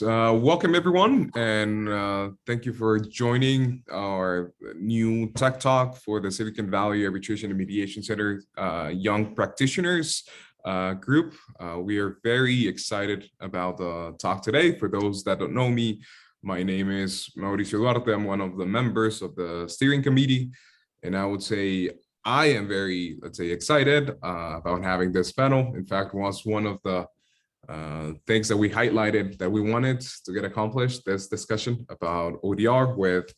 Welcome everyone, and thank you for joining our new Tech Talk for the Silicon Valley Arbitration and Mediation Center Young Practitioners group. We are very excited about the talk today. For those that don't know me, my name is Mauricio Duarte. I'm one of the members of the steering committee, and I would say I am very, excited about having this panel. In fact, was one of the things that we highlighted that we wanted to get accomplished, this discussion about ODR with,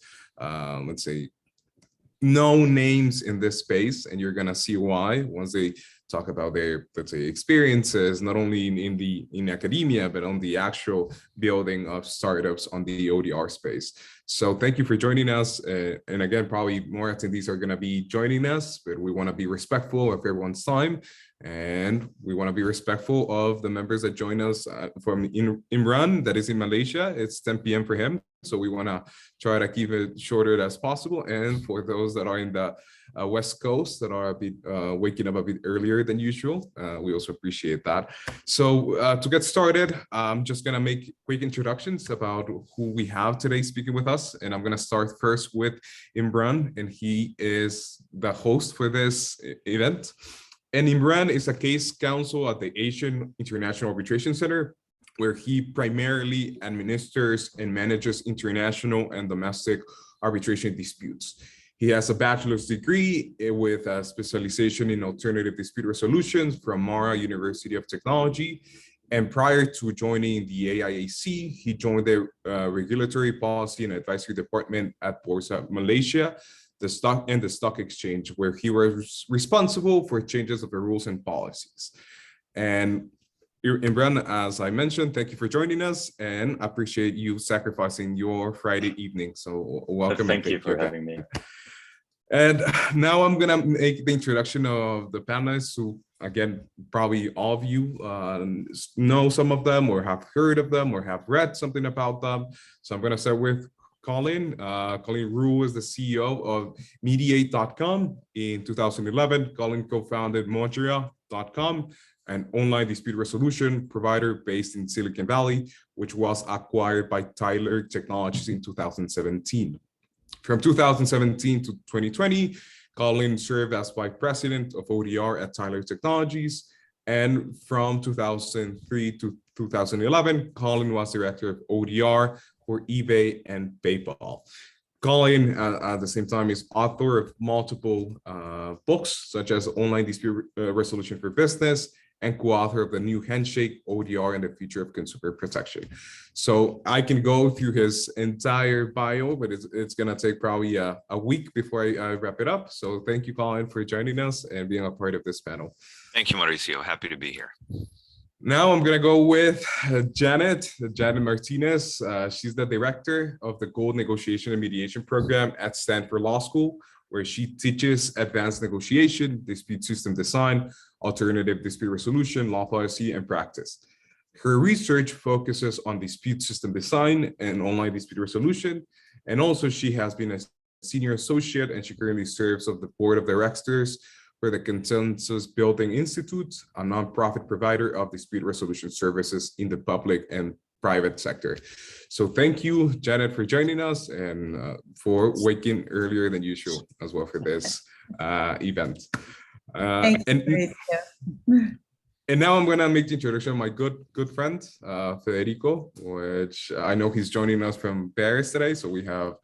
known names in this space, and you're gonna see why once they talk about their, experiences, not only in academia, but on the actual building of startups on the ODR space. So thank you for joining us. And again, probably more attendees are gonna be joining us, but we wanna be respectful of everyone's time. And we want to be respectful of the members that join us from Imran, that is in Malaysia. It's 10 p.m. for him. So we want to try to keep it shorter as possible. And for those that are in the West Coast that are a bit waking up a bit earlier than usual, we also appreciate that. So to get started, I'm just going to make quick introductions about who we have today speaking with us. And I'm going to start first with Imran, and he is the host for this event. And Imran is a case counsel at the Asian International Arbitration Center, where he primarily administers and manages international and domestic arbitration disputes. He has a bachelor's degree with a specialization in alternative dispute resolutions from Mara University of Technology. And prior to joining the AIAC, he joined the Regulatory Policy and Advisory Department at Bursa Malaysia, the stock exchange, where he was responsible for changes of the rules and policies. And Imran, as I mentioned, thank you for joining us, and appreciate you sacrificing your Friday evening. So welcome. Thank you for having me. And now I'm gonna make the introduction of the panelists who, again, probably all of you know some of them or have heard of them or have read something about them. So I'm gonna start with Colleen Rue is the CEO of Mediate.com. In 2011, Colleen co-founded Montreal.com, an online dispute resolution provider based in Silicon Valley, which was acquired by Tyler Technologies in 2017. From 2017 to 2020, Colleen served as vice president of ODR at Tyler Technologies. And from 2003 to 2011, Colleen was director of ODR for eBay and PayPal. Colleen, at the same time, is author of multiple books, such as Online Dispute Resolution for Business, and co-author of The New Handshake, ODR, and the Future of Consumer Protection. So I can go through his entire bio, but it's gonna take probably a week before I wrap it up. So thank you, Colleen, for joining us and being a part of this panel. Thank you, Mauricio. Happy to be here. Now I'm gonna go with Janet Martinez. She's the director of the Gold Negotiation and Mediation Program at Stanford Law School, where she teaches advanced negotiation, dispute system design, alternative dispute resolution, law policy, and practice. Her research focuses on dispute system design and online dispute resolution. And also she has been a senior associate, and she currently serves on the board of directors for the Consensus Building Institute, a nonprofit provider of dispute resolution services in the public and private sector. So thank you, Janet, for joining us and for waking earlier than usual as well for this event. And now I'm gonna make the introduction of my good friend, Federico, which I know he's joining us from Paris today. So we have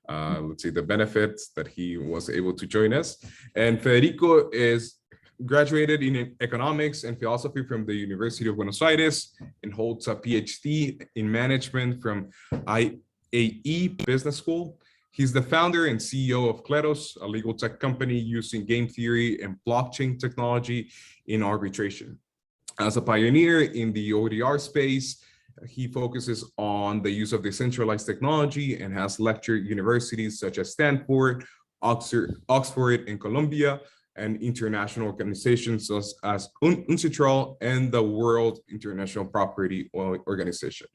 let's see, the benefits that he was able to join us. And Federico is graduated in economics and philosophy from the University of Buenos Aires and holds a PhD in management from IAE Business School. He's the founder and CEO of Kleros, a legal tech company using game theory and blockchain technology in arbitration. As a pioneer in the ODR space, he focuses on the use of decentralized technology and has lectured at universities such as Stanford, Oxford, and Columbia, and international organizations such as UNCITRAL and the World International Property Organization.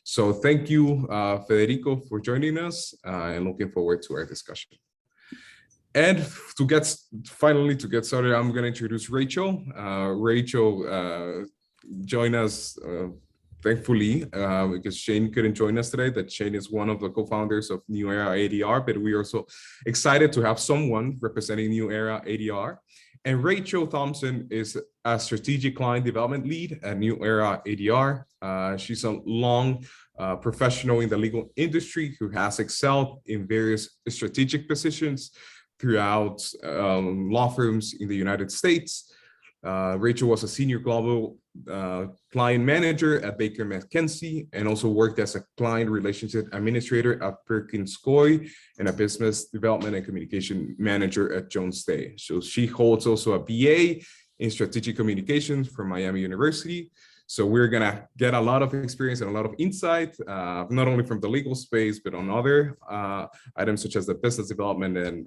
So thank you, Federico, for joining us, and looking forward to our discussion. And to get started, I'm going to introduce Rachel. Rachel joined us thankfully, because Shane couldn't join us today, that Shane is one of the co-founders of New Era ADR, but we're also excited to have someone representing New Era ADR. And Rachel Thompson is a strategic client development lead at New Era ADR. She's a long professional in the legal industry who has excelled in various strategic positions throughout law firms in the United States. Rachel was a senior global client manager at Baker McKenzie and also worked as a client relationship administrator at Perkins Coie and a business development and communication manager at Jones Day. So she holds also a BA in strategic communications from Miami University. So we're gonna get a lot of experience and a lot of insight, not only from the legal space, but on other items such as the business development and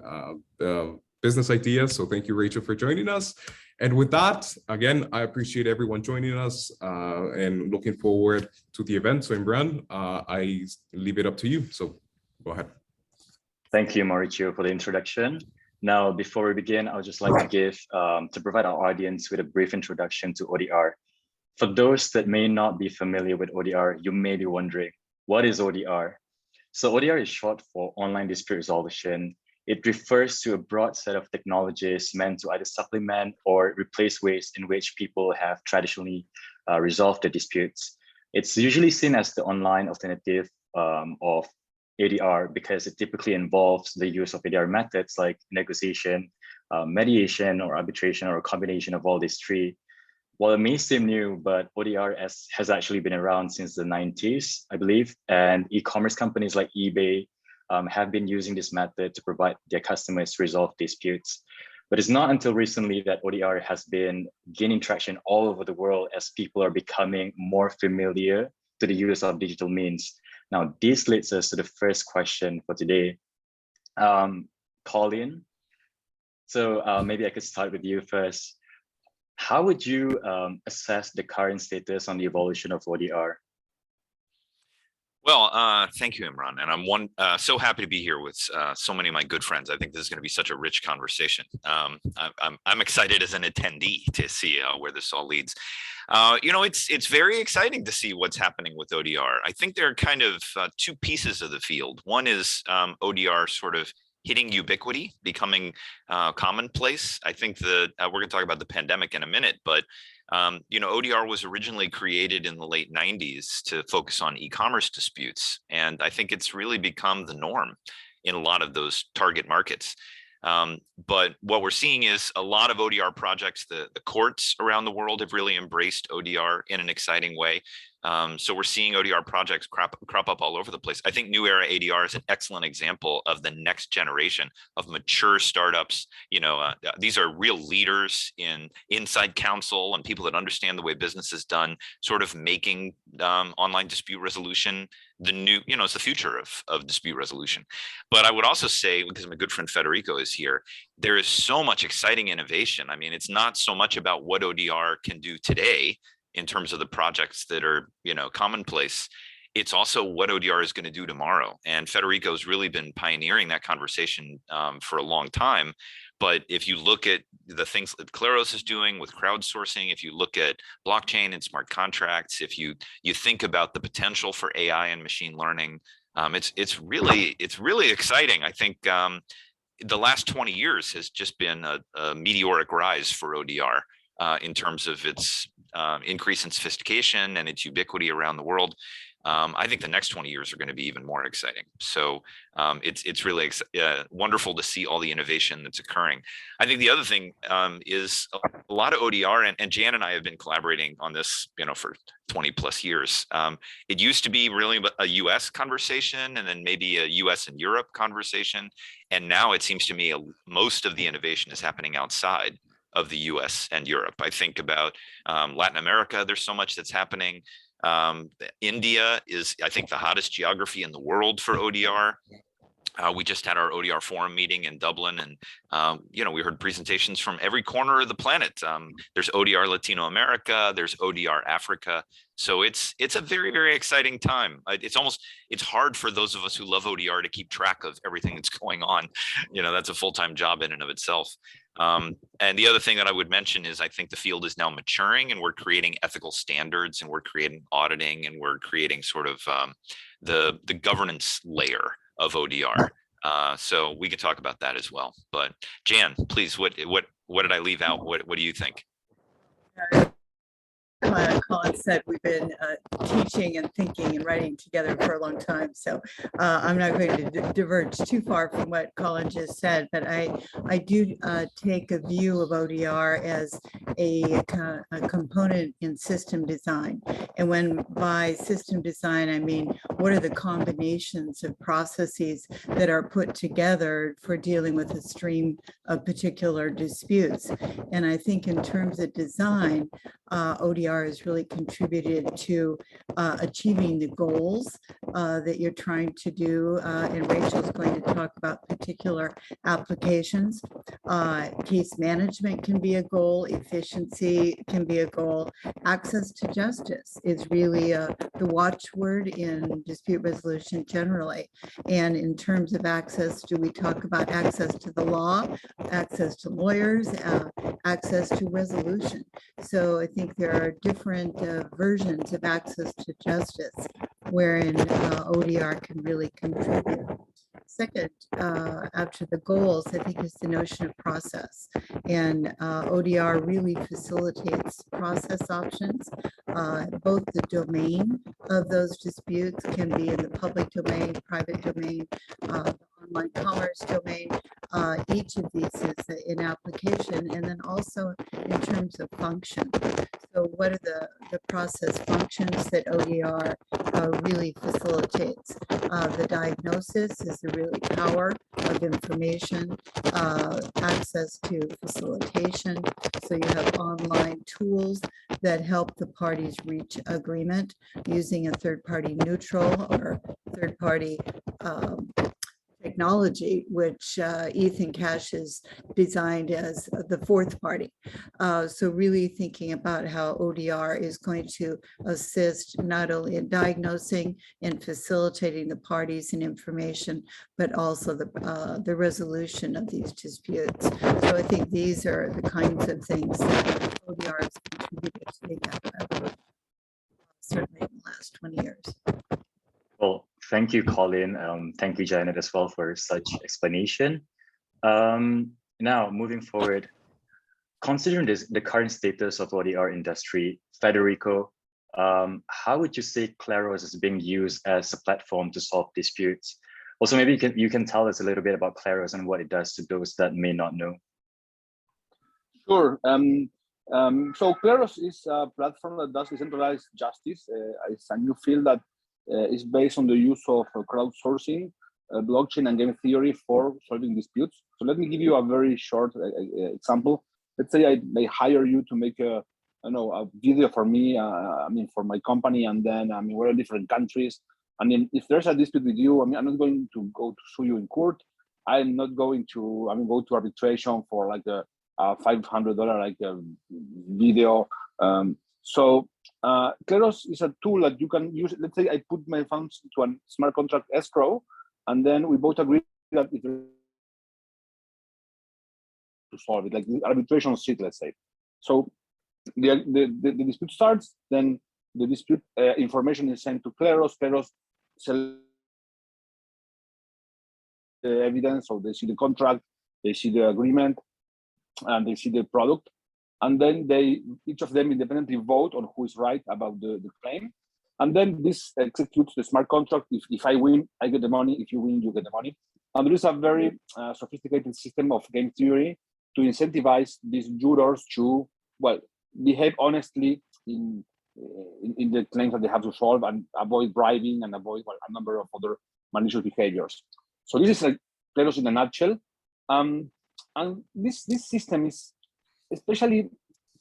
business ideas. So thank you, Rachel, for joining us. And with that, again, I appreciate everyone joining us and looking forward to the event. So Imran, I leave it up to you. So go ahead. Thank you, Mauricio, for the introduction. Now, before we begin, I would just like to provide our audience with a brief introduction to ODR. For those that may not be familiar with ODR, you may be wondering, what is ODR? So ODR is short for online dispute resolution. It refers to a broad set of technologies meant to either supplement or replace ways in which people have traditionally resolved their disputes. It's usually seen as the online alternative of ADR because it typically involves the use of ADR methods like negotiation, mediation, or arbitration, or a combination of all these three. While it may seem new, but ODR has actually been around since the 90s, I believe, and e-commerce companies like eBay have been using this method to provide their customers to resolve disputes. But it's not until recently that ODR has been gaining traction all over the world as people are becoming more familiar to the use of digital means. Now, this leads us to the first question for today. Colleen, so maybe I could start with you first. How would you assess the current status on the evolution of ODR? Well, thank you, Imran. And I'm so happy to be here with so many of my good friends. I think this is going to be such a rich conversation. I'm excited as an attendee to see where this all leads. You know, it's very exciting to see what's happening with ODR. I think there are kind of two pieces of the field. One is ODR sort of hitting ubiquity, becoming commonplace. I think that we're going to talk about the pandemic in a minute, but you know, ODR was originally created in the late 90s to focus on e-commerce disputes. And I think it's really become the norm in a lot of those target markets. But what we're seeing is a lot of ODR projects. The courts around the world have really embraced ODR in an exciting way. So we're seeing ODR projects crop up all over the place. I think New Era ADR is an excellent example of the next generation of mature startups. You know, these are real leaders in inside counsel and people that understand the way business is done, sort of making online dispute resolution the new, you know, it's the future of dispute resolution. But I would also say, because my good friend Federico is here, there is so much exciting innovation. I mean, it's not so much about what ODR can do today in terms of the projects that are, you know, commonplace. It's also what ODR is going to do tomorrow. And Federico's really been pioneering that conversation for a long time. But if you look at the things that Claros is doing with crowdsourcing, if you look at blockchain and smart contracts, if you think about the potential for AI and machine learning, it's really exciting. I think the last 20 years has just been a meteoric rise for ODR in terms of its increase in sophistication and its ubiquity around the world. I think the next 20 years are going to be even more exciting. So it's really wonderful to see all the innovation that's occurring. I think the other thing is a lot of ODR, and Jan and I have been collaborating on this, you know, for 20 plus years. It used to be really a US conversation and then maybe a US and Europe conversation. And now it seems to me most of the innovation is happening outside of the US and Europe. I think about Latin America, there's so much that's happening. India is, I think, the hottest geography in the world for ODR. We just had our ODR forum meeting in Dublin, and you know, we heard presentations from every corner of the planet. There's ODR Latino America, there's ODR Africa. So it's a very, very exciting time. It's hard for those of us who love ODR to keep track of everything that's going on. You know, that's a full-time job in and of itself. And the other thing that I would mention is I think the field is now maturing, and we're creating ethical standards, and we're creating auditing, and we're creating sort of the governance layer of ODR. So we can talk about that as well. But Jan, please, what did I leave out? What do you think? Colin said we've been teaching and thinking and writing together for a long time. So I'm not going to diverge too far from what Colin just said, but I do take a view of ODR as a component in system design. And when by system design, I mean, what are the combinations of processes that are put together for dealing with a stream of particular disputes? And I think in terms of design, ODR has really contributed to achieving the goals that you're trying to do. And Rachel's going to talk about particular applications. Case management can be a goal, efficiency can be a goal. Access to justice is really the watchword in dispute resolution generally. And in terms of access, do we talk about access to the law, access to lawyers, access to resolution? So I think there are different versions of access to justice wherein ODR can really contribute. Second, after the goals, I think is the notion of process. And ODR really facilitates process options. Both the domain of those disputes can be in the public domain, private domain, online commerce domain. Each of these is in application, and then also in terms of function. So what are the process functions that ODR really facilitates? The diagnosis is the really power of information, access to facilitation. So you have online tools that help the parties reach agreement using a third-party neutral or third-party technology, which Ethan Cash is designed as the fourth party. So really thinking about how ODR is going to assist not only in diagnosing and facilitating the parties and information, but also the resolution of these disputes. So I think these are the kinds of things that ODR has contributed to the certainly in the last 20 years. Well, thank you, Colleen. Thank you, Janet, as well, for such explanation. Now, moving forward, considering the current status of ODR industry, Federico, how would you say Claros is being used as a platform to solve disputes? Also, maybe you can tell us a little bit about Claros and what it does to those that may not know. Sure. So Claros is a platform that does decentralized justice. It's a new field that is based on the use of crowdsourcing, blockchain, and game theory for solving disputes. So let me give you a very short example. Let's say I hire you to make a video for me, for my company, and then we're in different countries. And then if there's a dispute with you, I'm not going to go to sue you in court. I'm not going to go to arbitration for like a $500 video. So Claros is a tool that you can use. Let's say I put my funds into a smart contract escrow, and then we both agree that if to solve it, like the arbitration seat, let's say. So the dispute starts, then the dispute information is sent to Claros. Claros sells the evidence, so they see the contract, they see the agreement, and they see the product. And then each of them independently vote on who is right about the claim. And then this executes the smart contract. If I win, I get the money. If you win, you get the money. And there is a very sophisticated system of game theory to incentivize these jurors to, behave honestly in the claims that they have to solve and avoid bribing and avoid a number of other malicious behaviors. So this is like Claros in a nutshell. And this system is especially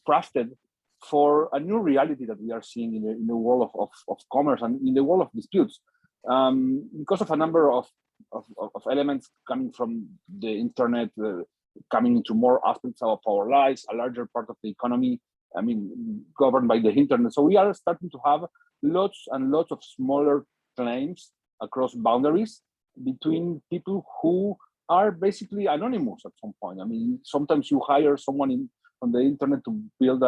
crafted for a new reality that we are seeing in the world of commerce and in the world of disputes, because of a number of elements coming from the internet, coming into more aspects of our lives, a larger part of the economy, governed by the internet. So we are starting to have lots and lots of smaller claims across boundaries between people who are basically anonymous at some point. I mean, sometimes you hire someone on the internet to build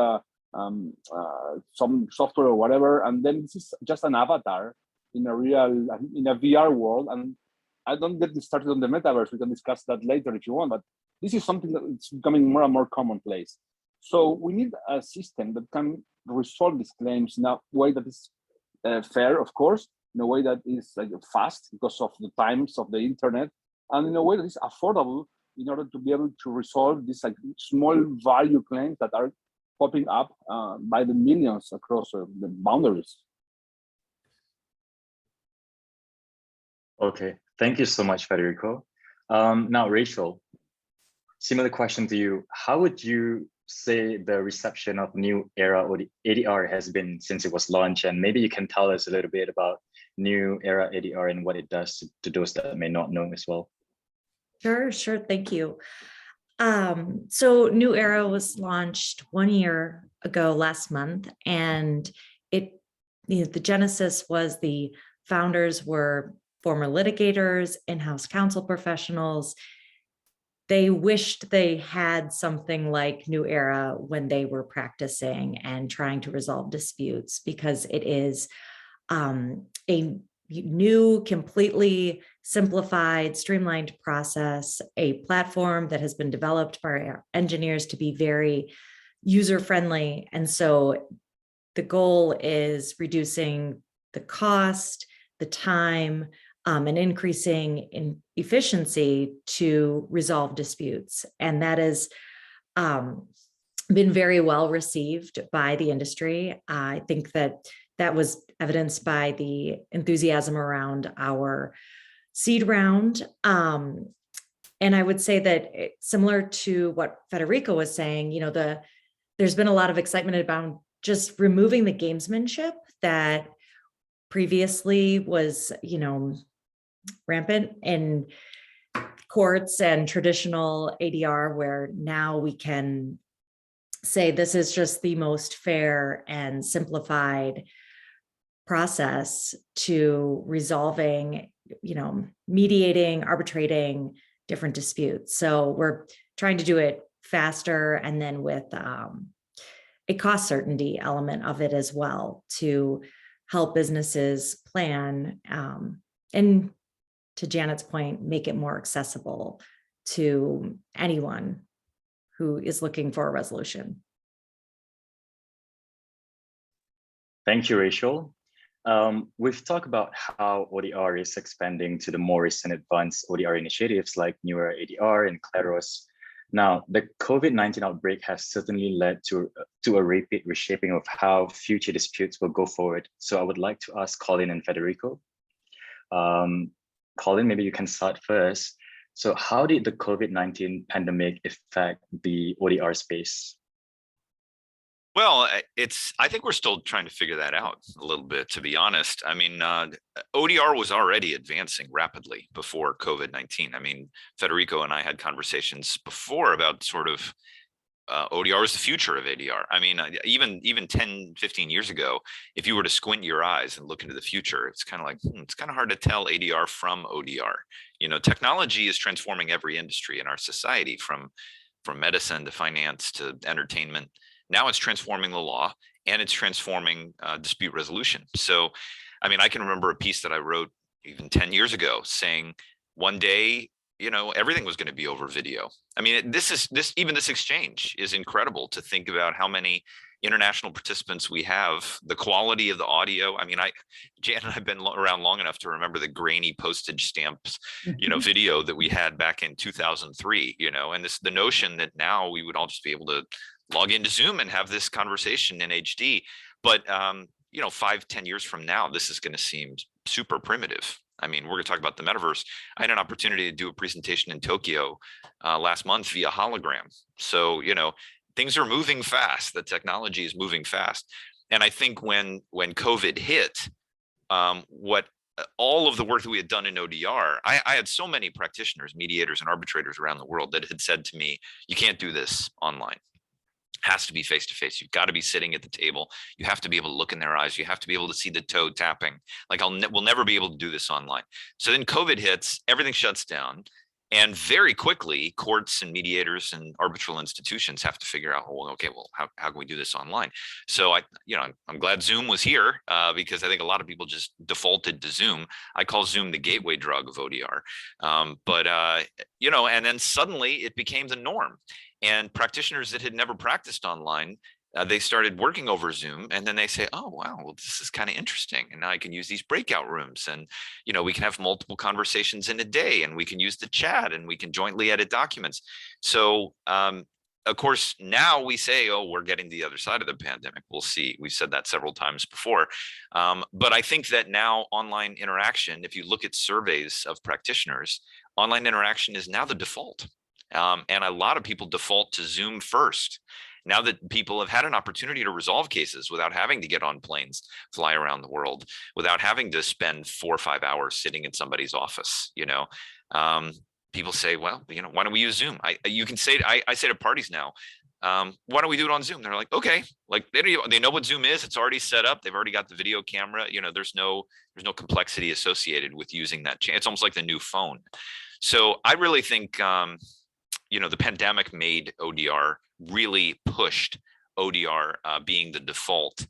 some software or whatever, and then this is just an avatar in a VR world. And I don't get started on the metaverse. We can discuss that later if you want, but this is something that is becoming more and more commonplace. So we need a system that can resolve these claims in a way that is fair, of course, in a way that is like fast because of the times of the internet, and in a way that is affordable in order to be able to resolve these like small value claims that are popping up by the millions across the boundaries. Okay, thank you so much, Federico. Now, Rachel, similar question to you. How would you say the reception of New Era or the ADR has been since it was launched? And maybe you can tell us a little bit about New Era ADR and what it does to those that may not know as well. Sure. Thank you. So New Era was launched 1 year ago last month, and the genesis was the founders were former litigators, in-house counsel professionals. They wished they had something like New Era when they were practicing and trying to resolve disputes, because it is a new, completely simplified, streamlined process, a platform that has been developed by our engineers to be very user-friendly. And so the goal is reducing the cost, the time, and increasing in efficiency to resolve disputes. And that has been very well received by the industry. I think that was evidenced by the enthusiasm around our seed round. And I would say that similar to what Federico was saying, there's been a lot of excitement about just removing the gamesmanship that previously was, rampant in courts and traditional ADR, where now we can say this is just the most fair and simplified process to resolving, mediating, arbitrating different disputes. So we're trying to do it faster, and then with a cost certainty element of it as well, to help businesses plan and, to Janet's point, make it more accessible to anyone who is looking for a resolution. Thank you, Rachel. We've talked about how ODR is expanding to the more recent advanced ODR initiatives like New Era ADR and Claros. Now, the COVID-19 outbreak has certainly led to a rapid reshaping of how future disputes will go forward. So I would like to ask Colleen and Federico. Colleen, maybe you can start first. So how did the COVID-19 pandemic affect the ODR space? Well, I think we're still trying to figure that out a little bit, to be honest. I mean, ODR was already advancing rapidly before COVID-19. I mean, Federico and I had conversations before about sort of ODR is the future of ADR. I mean, even 10, 15 years ago, if you were to squint your eyes and look into the future, it's kind of like, it's kind of hard to tell ADR from ODR. Technology is transforming every industry in our society, from medicine to finance to entertainment. Now it's transforming the law, and it's transforming dispute resolution. So, I mean, I can remember a piece that I wrote even 10 years ago saying one day, everything was going to be over video. I mean, this exchange is incredible to think about how many international participants we have, the quality of the audio. I mean, Jan and I've been around long enough to remember the grainy postage stamps, video that we had back in 2003, and the notion that now we would all just be able to log into Zoom and have this conversation in HD. But, 5-10 years from now, this is going to seem super primitive. I mean, we're going to talk about the metaverse. I had an opportunity to do a presentation in Tokyo last month via hologram. So, things are moving fast. The technology is moving fast. And I think when COVID hit, all of the work that we had done in ODR, I had so many practitioners, mediators, and arbitrators around the world that had said to me, you can't do this online. Has to be face-to-face. You've got to be sitting at the table. You have to be able to look in their eyes. You have to be able to see the toe tapping. Like we'll never be able to do this online. So then COVID hits, everything shuts down. And very quickly, courts and mediators and arbitral institutions have to figure out, well, okay, well, how can we do this online? So I'm glad Zoom was here because I think a lot of people just defaulted to Zoom. I call Zoom the gateway drug of ODR. And then suddenly it became the norm. And practitioners that had never practiced online, they started working over Zoom, and then they say, oh, wow, well, this is kind of interesting. And now I can use these breakout rooms, and, we can have multiple conversations in a day, and we can use the chat, and we can jointly edit documents. So, of course, now we say, oh, we're getting to the other side of the pandemic. We'll see. We've said that several times before. But I think that now online interaction, if you look at surveys of practitioners, online interaction is now the default. And a lot of people default to Zoom first. Now that people have had an opportunity to resolve cases without having to get on planes, fly around the world, without having to spend 4 or 5 hours sitting in somebody's office, people say, well, why don't we use Zoom? I say to parties now, why don't we do it on Zoom? They're like, okay, like they know what Zoom is. It's already set up. They've already got the video camera. There's no complexity associated with using that. It's almost like the new phone. So I really think, the pandemic made ODR, really pushed ODR being the default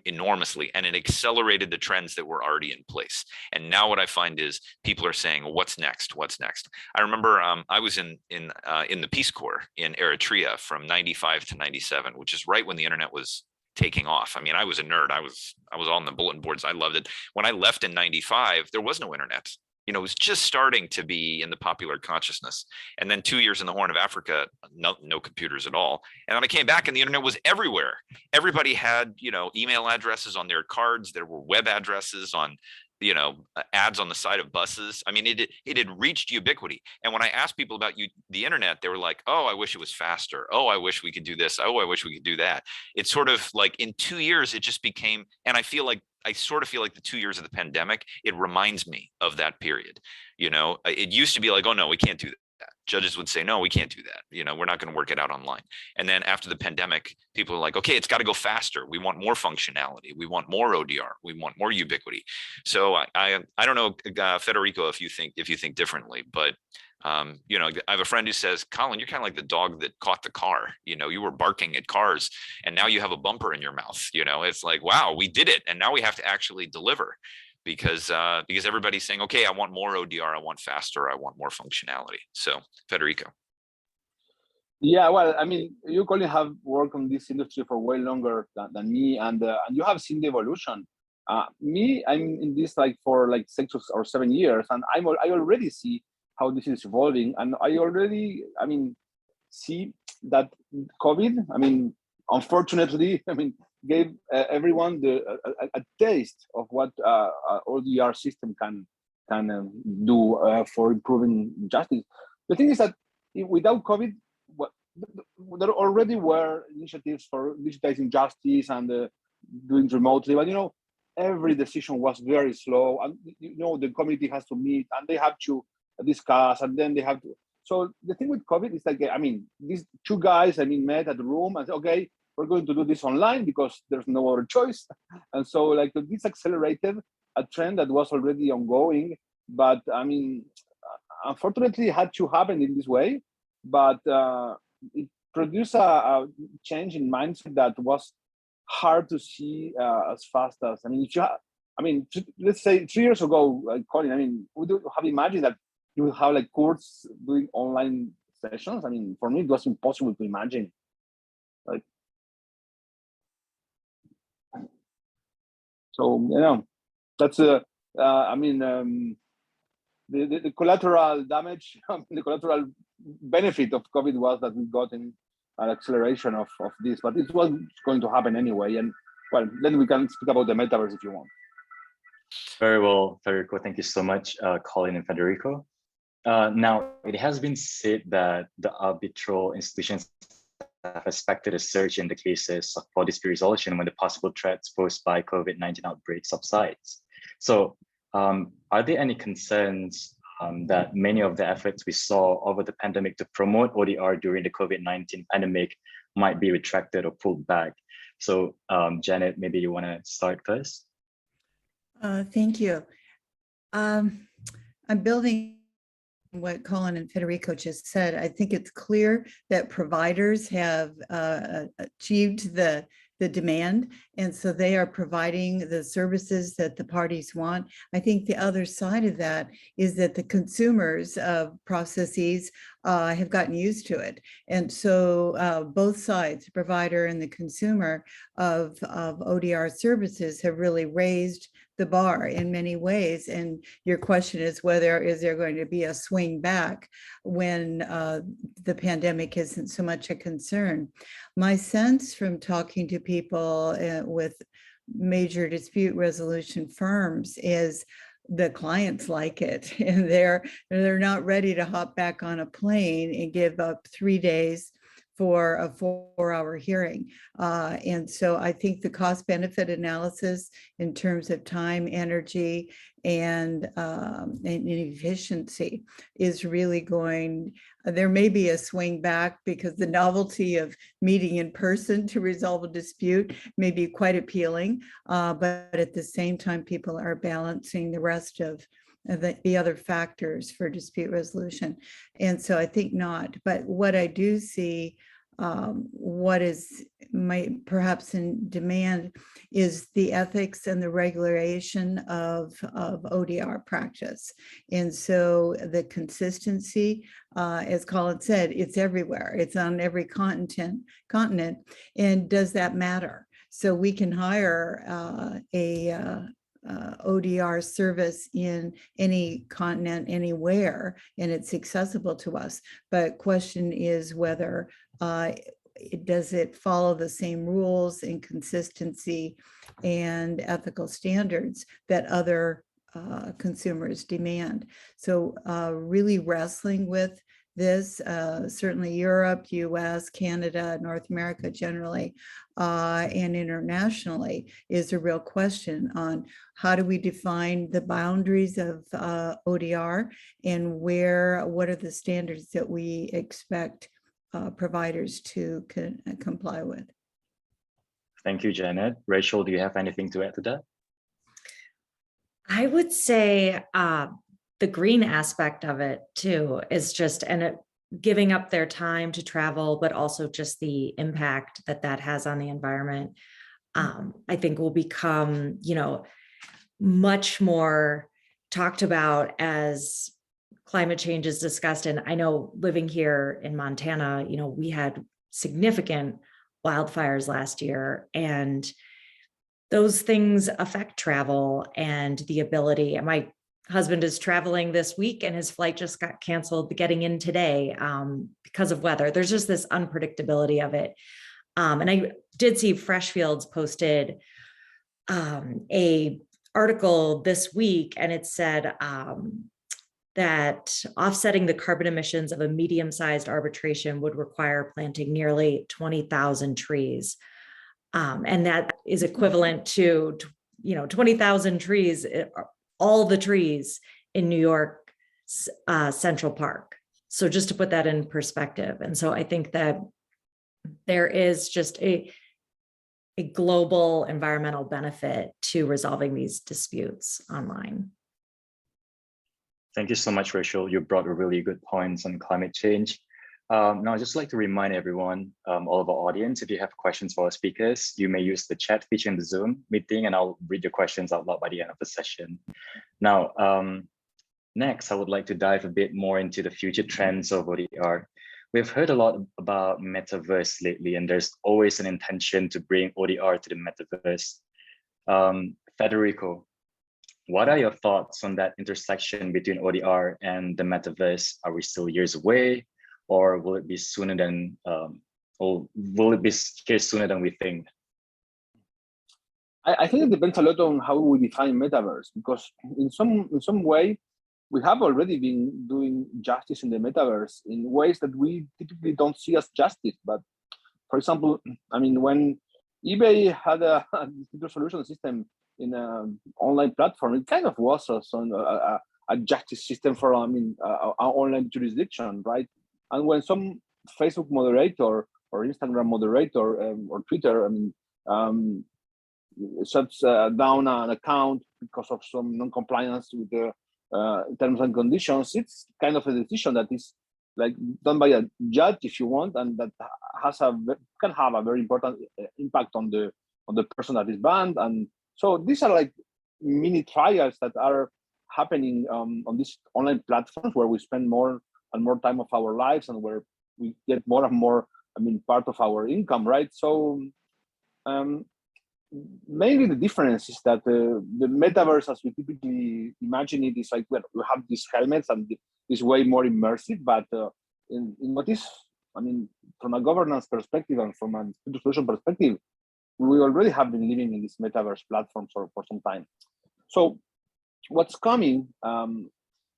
enormously, and it accelerated the trends that were already in place. And now what I find is people are saying, what's next? What's next? I remember I was in the Peace Corps in Eritrea from 95 to 97, which is right when the internet was taking off. I mean, I was a nerd. I was on the bulletin boards. I loved it. When I left in 95, there was no internet. It was just starting to be in the popular consciousness. And then 2 years in the Horn of Africa, no computers at all. And then I came back and the internet was everywhere. Everybody had, email addresses on their cards. There were web addresses on, ads on the side of buses. I mean, it had reached ubiquity. And when I asked people about the internet, they were like, oh, I wish it was faster. Oh, I wish we could do this. Oh, I wish we could do that. It's sort of like in 2 years, it just became, and I sort of feel like the 2 years of the pandemic, it reminds me of that period. It used to be like, oh no, we can't do that. Judges would say, no, we can't do that. We're not going to work it out online. And then after the pandemic, people are like, okay, it's got to go faster. We want more functionality. We want more ODR. We want more ubiquity. So I don't know, Federico, if you think differently, but I have a friend who says, Colin, you're kind of like the dog that caught the car. You were barking at cars and now you have a bumper in your mouth. It's like, wow, we did it. And now we have to actually deliver because everybody's saying, okay, I want more ODR. I want faster. I want more functionality. So Federico. Yeah, well, I mean, you, Colin, have worked on this industry for way longer than me, and you have seen the evolution. Me, I'm in this for 6 or 7 years, and I already see how this is evolving, and I already, see that COVID, unfortunately, gave everyone a taste of what ODR system can do for improving justice. The thing is that without COVID, there already were initiatives for digitizing justice and doing remotely, but every decision was very slow, and the committee has to meet and they have to discuss, and then they have to. So the thing with COVID is these two guys met at the room and said, okay, we're going to do this online because there's no other choice. And so this accelerated a trend that was already ongoing, but unfortunately it had to happen in this way. But it produced a change in mindset that was hard to see as fast as, let's say 3 years ago, Colin, would you have imagined that you would have courts doing online sessions? For me, it was impossible to imagine. So, that's the collateral damage, the collateral benefit of COVID was that we got an acceleration of this, but it was going to happen anyway. And well, then we can speak about the metaverse if you want. Very well, Federico. Thank you so much, Colin and Federico. Now, it has been said that the arbitral institutions have expected a surge in the cases for dispute resolution when the possible threats posed by COVID-19 outbreak subsides. So are there any concerns that many of the efforts we saw over the pandemic to promote ODR during the COVID-19 pandemic might be retracted or pulled back? So Janet, maybe you want to start first? Thank you. I'm building what Colin and Federico just said. I think it's clear that providers have achieved the demand, and so they are providing the services that the parties want. I think the other side of that is that the consumers of processes have gotten used to it. And so both sides, the provider and the consumer of ODR services, have really raised the bar in many ways. And your question is whether is there going to be a swing back when the pandemic isn't so much a concern. My sense from talking to people with major dispute resolution firms is the clients like it, and they're not ready to hop back on a plane and give up 3 days for a 4-hour hearing. And so I think the cost benefit analysis in terms of time, energy, and efficiency is really going, there may be a swing back because the novelty of meeting in person to resolve a dispute may be quite appealing, but at the same time, people are balancing the rest of the other factors for dispute resolution. And so I think not, but what I do see, what is perhaps in demand is the ethics and the regulation of ODR practice. And so the consistency, as Colin said, it's everywhere. It's on every continent. And does that matter? So we can hire ODR service in any continent, anywhere, and it's accessible to us. But question is whether does it follow the same rules and consistency and ethical standards that other consumers demand. So really wrestling with this, certainly Europe, US, Canada, North America generally, and internationally, is a real question on how do we define the boundaries of ODR and what are the standards that we expect providers to comply with. Thank you, Janet. Rachel, do you have anything to add to that? I would say the green aspect of it too is just, giving up their time to travel, but also just the impact that has on the environment. I think will become, much more talked about as climate change is discussed. And I know living here in Montana, we had significant wildfires last year, and those things affect travel and the ability. My husband is traveling this week and his flight just got canceled getting in today because of weather. There's just this unpredictability of it. And I did see Freshfields posted a article this week, and it said that offsetting the carbon emissions of a medium-sized arbitration would require planting nearly 20,000 trees. And that is equivalent to 20,000 trees, all the trees in New York Central Park. So just to put that in perspective. And so I think that there is just a global environmental benefit to resolving these disputes online. Thank you so much, Rachel. You brought a really good points on climate change. Now, I'd just like to remind everyone, all of our audience, if you have questions for our speakers, you may use the chat feature in the Zoom meeting, and I'll read your questions out loud by the end of the session. Now, next, I would like to dive a bit more into the future trends of ODR. We've heard a lot about metaverse lately, and there's always an intention to bring ODR to the metaverse. Federico, what are your thoughts on that intersection between ODR and the metaverse? Are we still years away? Or will it be sooner than, or will it be here sooner than we think? I think it depends a lot on how we define metaverse, because in some way, we have already been doing justice in the metaverse in ways that we typically don't see as justice. But for example, I mean, when eBay had a dispute resolution system in an online platform, it kind of was a justice system for, an online jurisdiction, right? And when some Facebook moderator or Instagram moderator or Twitter, shuts down an account because of some non-compliance with the terms and conditions, it's kind of a decision that is like done by a judge, if you want, and that can have a very important impact on the person that is banned. And so these are like mini trials that are happening on these online platforms where we spend more and more time of our lives and where we get more and more, part of our income, right? So mainly the difference is that the metaverse, as we typically imagine it, is like, well, we have these helmets and it's way more immersive, but in what is, from a governance perspective and from an institutional perspective, we already have been living in this metaverse platform for some time. So what's coming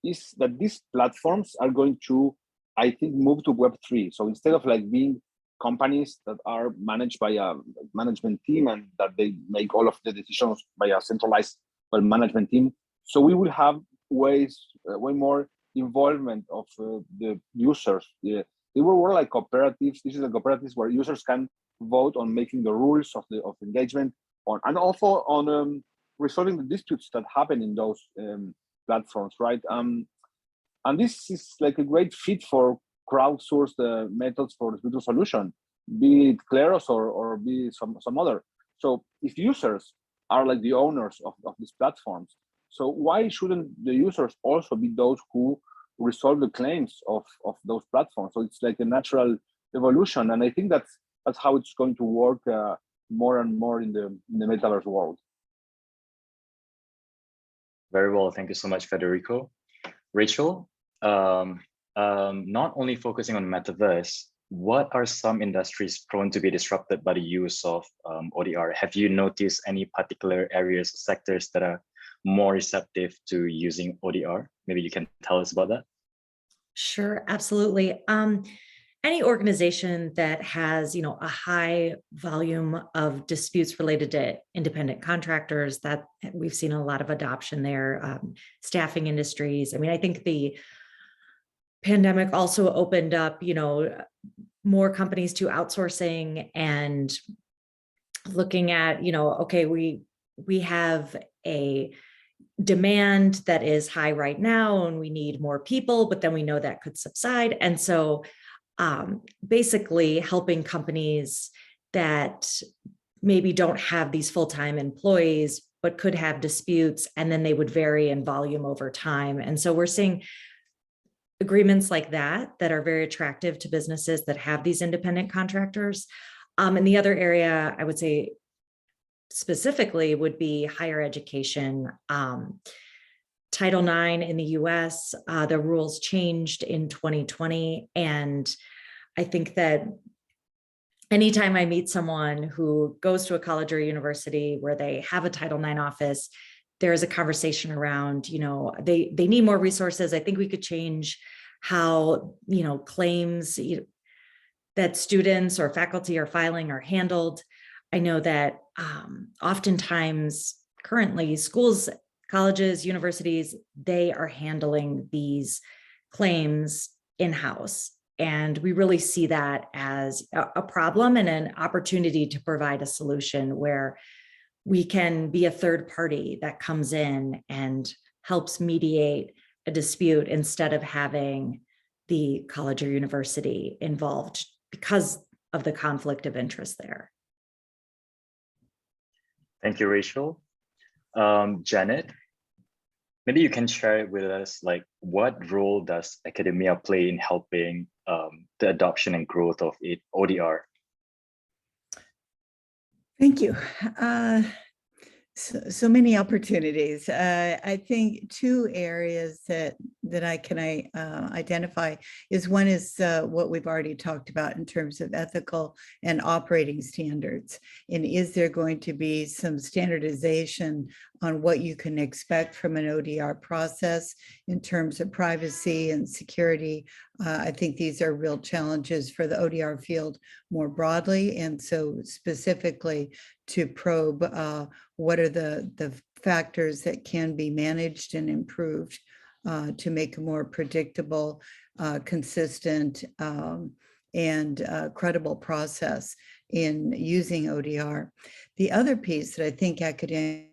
is that these platforms are going to, I think, move to Web3. So instead of like being companies that are managed by a management team and that they make all of the decisions by a centralized management team, so we will have way more involvement of the users. They were more like cooperatives. This is a cooperatives where users can vote on making the rules of engagement and also on resolving the disputes that happen in those platforms, right? And this is like a great fit for crowdsourced methods for dispute solution, be it Kleros or be it some other. So if users are like the owners of these platforms, so why shouldn't the users also be those who resolve the claims of those platforms? So it's like a natural evolution, and I think that's how it's going to work more and more in the metaverse world. Very well, thank you so much, Federico. Rachel, not only focusing on metaverse, what are some industries prone to be disrupted by the use of ODR? Have you noticed any particular areas or sectors that are more receptive to using ODR? Maybe you can tell us about that. Sure, absolutely. Any organization that has, a high volume of disputes related to independent contractors, that we've seen a lot of adoption there. Staffing industries. I think the pandemic also opened up, more companies to outsourcing and looking at, okay, we have a demand that is high right now and we need more people, but then we know that could subside. And so basically helping companies that maybe don't have these full-time employees, but could have disputes, and then they would vary in volume over time. And so we're seeing agreements like that are very attractive to businesses that have these independent contractors. And the other area I would say specifically would be higher education. Title IX in the US, the rules changed in 2020. And I think that anytime I meet someone who goes to a college or university where they have a Title IX office, there's a conversation around, they need more resources. I think we could change how, claims that students or faculty are filing are handled. I know that oftentimes currently schools, colleges, universities, they are handling these claims in-house. And we really see that as a problem and an opportunity to provide a solution where we can be a third party that comes in and helps mediate a dispute instead of having the college or university involved because of the conflict of interest there. Thank you, Rachel. Janet, maybe you can share with us, like, what role does academia play in helping the adoption and growth of ODR? Thank you. So many opportunities. I think two areas that I can identify is one is what we've already talked about in terms of ethical and operating standards. And is there going to be some standardization on what you can expect from an ODR process in terms of privacy and security? I think these are real challenges for the ODR field more broadly. And so specifically to probe what are the factors that can be managed and improved to make a more predictable, consistent, and credible process in using ODR. The other piece that I think academia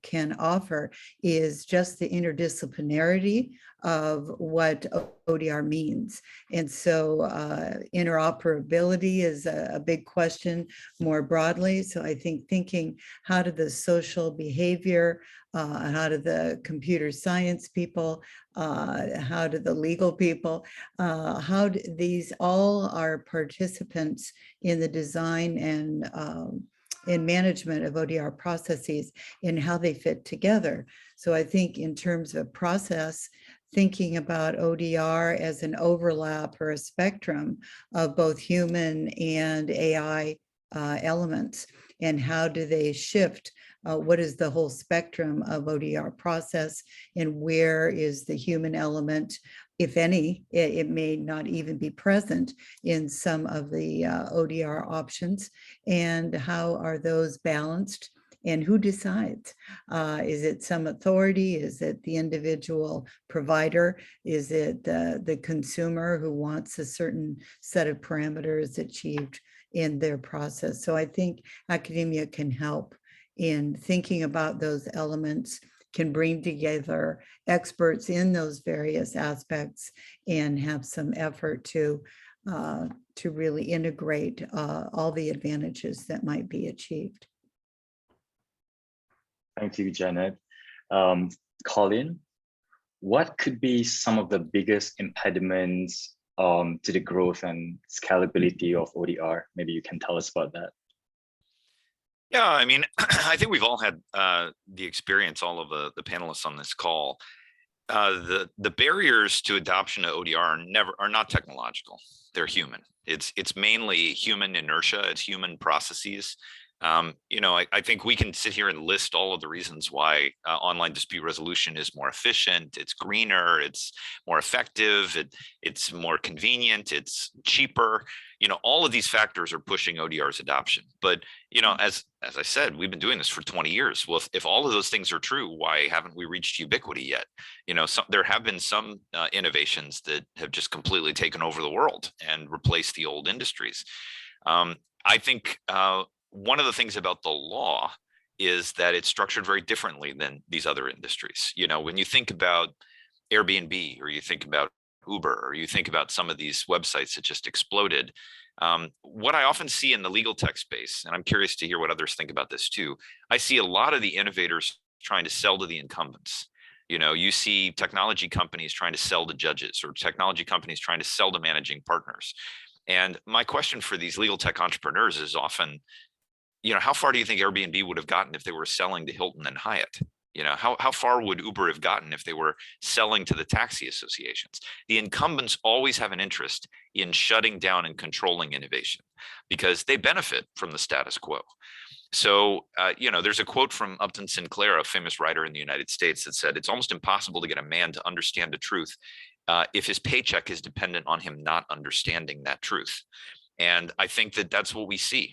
can offer is just the interdisciplinarity of what ODR means. And so interoperability is a big question more broadly. So I think thinking, how do the social behavior, how do the computer science people, how do the legal people, how do these all are participants in the design and in management of ODR processes and how they fit together. So I think in terms of process, thinking about ODR as an overlap or a spectrum of both human and AI elements, and how do they shift? What is the whole spectrum of ODR process, and where is the human element? If any, it may not even be present in some of the ODR options, and how are those balanced, and who decides? Is it some authority? Is it the individual provider? Is it the consumer who wants a certain set of parameters achieved in their process? So I think academia can help in thinking about those elements, can bring together experts in those various aspects and have some effort to really integrate all the advantages that might be achieved. Thank you, Janet. Colleen, what could be some of the biggest impediments to the growth and scalability of ODR? Maybe you can tell us about that. Yeah, I mean, I think we've all had the experience, all of the panelists on this call. The barriers to adoption of ODR are not technological. They're human. It's mainly human inertia. It's human processes. You know, I think we can sit here and list all of the reasons why online dispute resolution is more efficient, it's greener, it's more effective, it's more convenient, it's cheaper. You know, all of these factors are pushing ODR's adoption. But, you know, as I said, we've been doing this for 20 years. Well, if all of those things are true, why haven't we reached ubiquity yet? You know, there have been some innovations that have just completely taken over the world and replaced the old industries. I think one of the things about the law is that it's structured very differently than these other industries. You know, when you think about Airbnb, or you think about Uber, or you think about some of these websites that just exploded, what I often see in the legal tech space, and I'm curious to hear what others think about this too, I see a lot of the innovators trying to sell to the incumbents. You know, you see technology companies trying to sell to judges, or technology companies trying to sell to managing partners. And my question for these legal tech entrepreneurs is often, you know, how far do you think Airbnb would have gotten if they were selling to Hilton and Hyatt? You know, how far would Uber have gotten if they were selling to the taxi associations? The incumbents always have an interest in shutting down and controlling innovation because they benefit from the status quo. So, you know, there's a quote from Upton Sinclair, a famous writer in the United States, that said, it's almost impossible to get a man to understand the truth if his paycheck is dependent on him not understanding that truth. And I think that that's what we see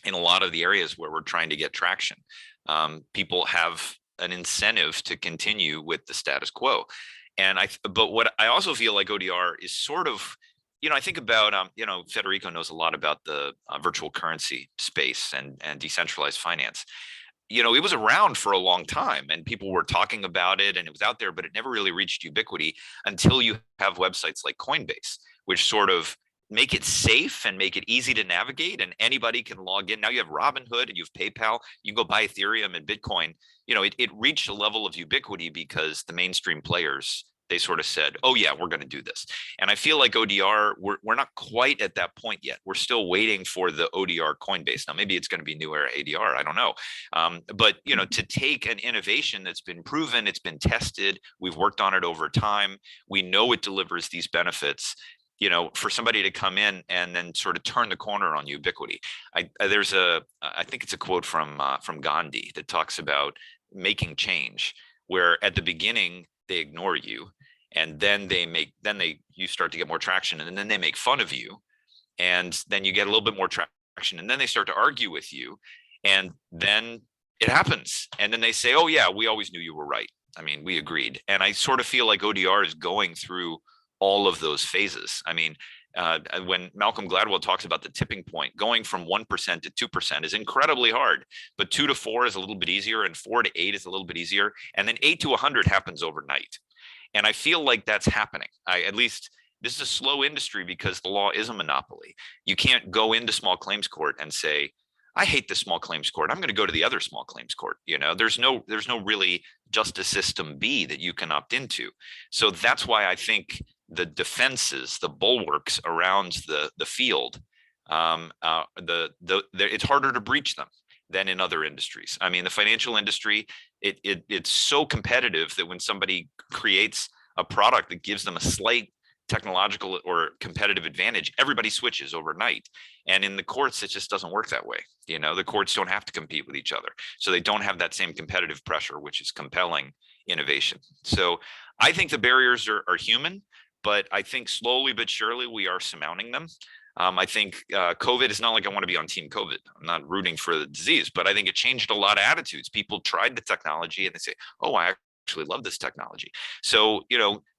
in a lot of the areas where we're trying to get traction. People have an incentive to continue with the status quo. But what I also feel like ODR is sort of, you know, I think about, you know, Federico knows a lot about the virtual currency space and decentralized finance. You know, it was around for a long time and people were talking about it and it was out there, but it never really reached ubiquity until you have websites like Coinbase, which sort of make it safe and make it easy to navigate, and anybody can log in. Now you have Robinhood and you have PayPal, you can go buy Ethereum and Bitcoin. You know, it reached a level of ubiquity because the mainstream players, they sort of said, oh yeah, we're going to do this. And I feel like ODR, we're not quite at that point yet. We're still waiting for the ODR Coinbase. Now, maybe it's going to be new era ADR, I don't know. But, you know, to take an innovation that's been proven, it's been tested, we've worked on it over time, we know it delivers these benefits, you know, for somebody to come in and then sort of turn the corner on ubiquity. I think it's a quote from Gandhi that talks about making change, where at the beginning they ignore you, and then you start to get more traction, and then they make fun of you, and then you get a little bit more traction, and then they start to argue with you, and then it happens, and then they say, oh yeah, we always knew you were right. I mean, we agreed. And I sort of feel like ODR is going through all of those phases. I mean, When Malcolm Gladwell talks about the tipping point, going from 1% to 2% is incredibly hard, but 2 to 4 is a little bit easier, and 4 to 8 is a little bit easier, and then 8 to 100 happens overnight. And I feel like that's happening. At least this is a slow industry because the law is a monopoly. You can't go into small claims court and say, I hate the small claims court, I'm going to go to the other small claims court. There's no really justice system B that you can opt into. So that's why I think the defenses, the bulwarks around the field, it's harder to breach them than in other industries. I mean, the financial industry, it's so competitive that when somebody creates a product that gives them a slight technological or competitive advantage, everybody switches overnight. And in the courts, it just doesn't work that way. The courts don't have to compete with each other. So they don't have that same competitive pressure, which is compelling innovation. So I think the barriers are human, but I think slowly but surely we are surmounting them. I think COVID is not like I want to be on team COVID. I'm not rooting for the disease, but I think it changed a lot of attitudes. People tried the technology and they say, oh, I actually love this technology. So,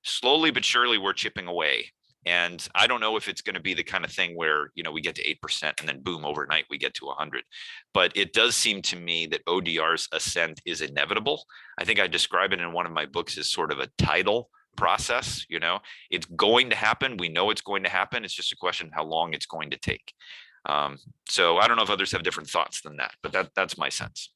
slowly but surely we're chipping away. And I don't know if it's going to be the kind of thing where, we get to 8% and then boom, overnight we get to 100. But it does seem to me that ODR's ascent is inevitable. I think I describe it in one of my books as sort of a tidal process. It's going to happen. We know it's going to happen. It's just a question of how long it's going to take. So I don't know if others have different thoughts than that, but that's my sense.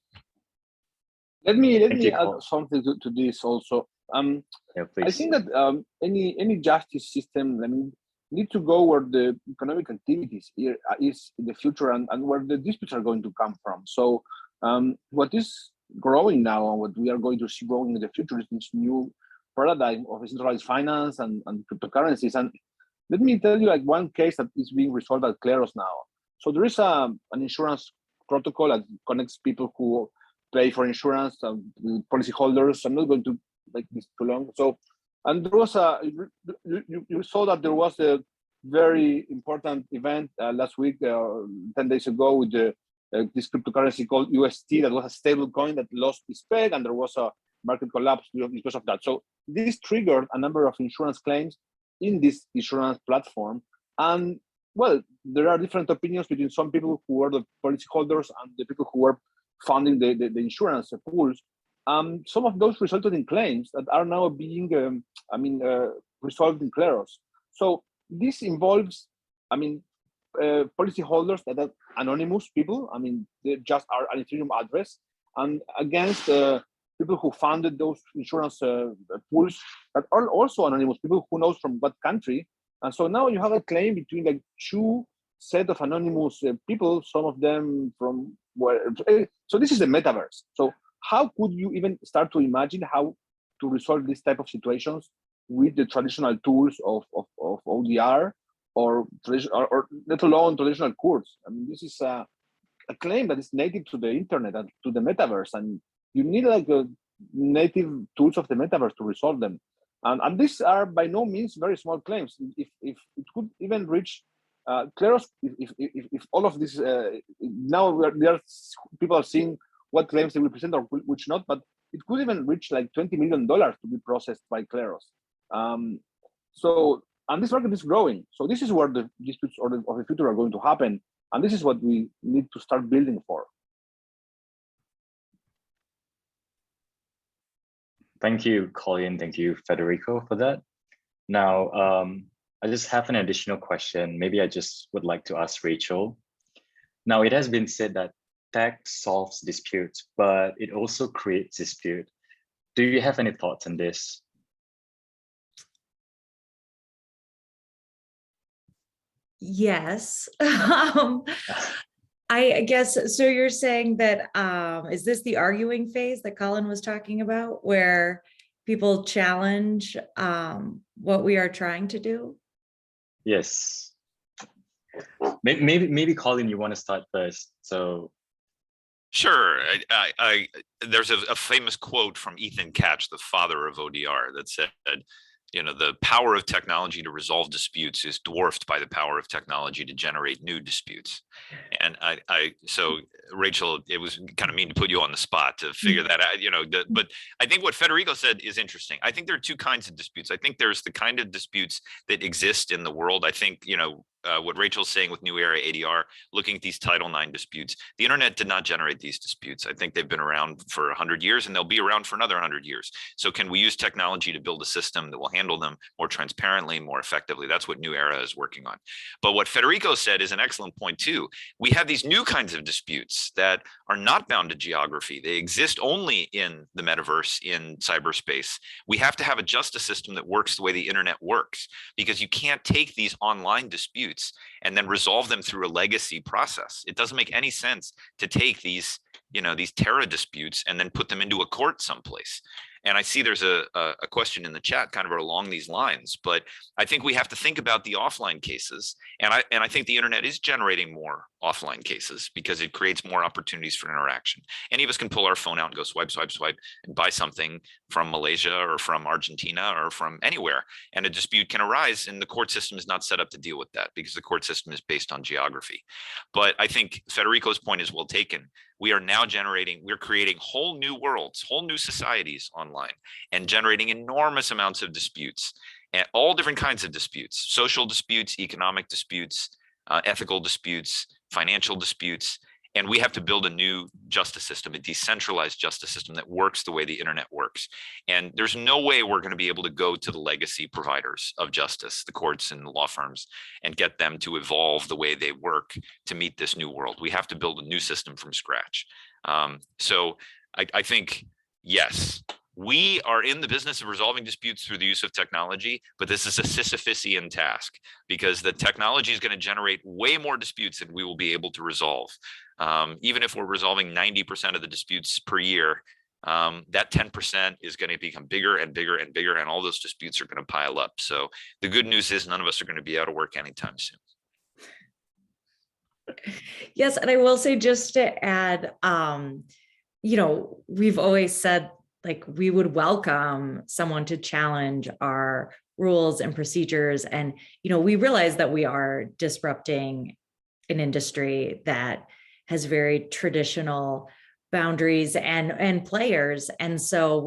Let me add something to this also. Yeah, I think that any justice system, need to go where the economic activities is in the future and where the disputes are going to come from. So what is growing now and what we are going to see growing in the future is this new paradigm of centralized finance and cryptocurrencies. And let me tell you one case that is being resolved at Kleros now. So there is an insurance protocol that connects people who pay for insurance with policyholders. I'm not going to make this too long. So, and there was you saw that there was a very important event last week, 10 days ago, with this cryptocurrency called UST that was a stable coin that lost its peg, and there was a market collapse because of that. So this triggered a number of insurance claims in this insurance platform. And well, there are different opinions between some people who are the policyholders and the people who were funding the insurance pools. Some of those resulted in claims that are now being, resolved in Kleros. So this involves, policyholders that are anonymous people. They just are an Ethereum address, and against people who funded those insurance pools that are also anonymous, people who knows from what country. And so now you have a claim between two set of anonymous people, some of them from where. So this is the metaverse. So how could you even start to imagine how to resolve this type of situations with the traditional tools of ODR or let alone traditional courts? This is a claim that is native to the internet and to the metaverse, and you need native tools of the metaverse to resolve them. And these are by no means very small claims. If it could even reach Kleros, if all of this now people are seeing what claims they will present or which not, but it could even reach $20 million to be processed by Kleros. And this market is growing. So this is where the disputes of the future are going to happen. And this is what we need to start building for. Thank you, Colleen. Thank you, Federico, for that. Now, I just have an additional question. Maybe I just would like to ask Rachel. Now, it has been said that tech solves disputes, but it also creates dispute. Do you have any thoughts on this? Yes. I guess, so you're saying that, is this the arguing phase that Colin was talking about, where people challenge what we are trying to do? Yes. Maybe Colin, you want to start first. So. Sure. There's a famous quote from Ethan Katz, the father of ODR, that said, the power of technology to resolve disputes is dwarfed by the power of technology to generate new disputes. And so Rachel, it was kind of mean to put you on the spot to figure that out, but I think what Federico said is interesting. I think there are two kinds of disputes. I think there's the kind of disputes that exist in the world. I think, what Rachel's saying with New Era ADR, looking at these Title IX disputes, the internet did not generate these disputes. I think they've been around for 100 years and they'll be around for another 100 years. So can we use technology to build a system that will handle them more transparently, more effectively? That's what New Era is working on. But what Federico said is an excellent point too. We have these new kinds of disputes that are not bound to geography. They exist only in the metaverse, in cyberspace. We have to have a justice system that works the way the internet works, because you can't take these online disputes and then resolve them through a legacy process. It doesn't make any sense to take these, these Terra disputes and then put them into a court someplace. And I see there's a question in the chat kind of along these lines, but I think we have to think about the offline cases. And I think the internet is generating more offline cases because it creates more opportunities for interaction. Any of us can pull our phone out and go swipe, swipe, swipe and buy something from Malaysia or from Argentina or from anywhere. And a dispute can arise, and the court system is not set up to deal with that because the court system is based on geography. But I think Federico's point is well taken. We are now we're creating whole new worlds, whole new societies online, and generating enormous amounts of disputes, and all different kinds of disputes, social disputes, economic disputes, ethical disputes, financial disputes. And we have to build a new justice system, a decentralized justice system that works the way the internet works. And there's no way we're going to be able to go to the legacy providers of justice, the courts and the law firms, and get them to evolve the way they work to meet this new world. We have to build a new system from scratch. So I think, yes, we are in the business of resolving disputes through the use of technology, but this is a Sisyphusian task because the technology is going to generate way more disputes than we will be able to resolve. Even if we're resolving 90% of the disputes per year, that 10% is going to become bigger and bigger and bigger, and all those disputes are going to pile up. So the good news is none of us are going to be out of work anytime soon. Yes, and I will say, just to add, we've always said, like, we would welcome someone to challenge our rules and procedures. And, we realize that we are disrupting an industry that has very traditional boundaries and players. And so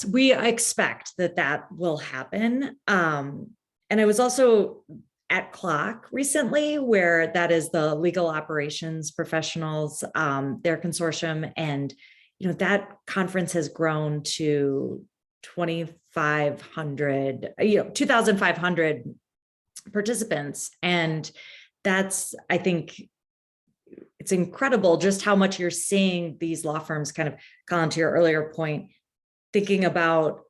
we expect that will happen. And I was also at CLOC recently, where that is the legal operations professionals, their consortium. And that conference has grown to 2,500 participants. And that's, I think, it's incredible just how much you're seeing these law firms, kind of, Colin, to your earlier point, thinking about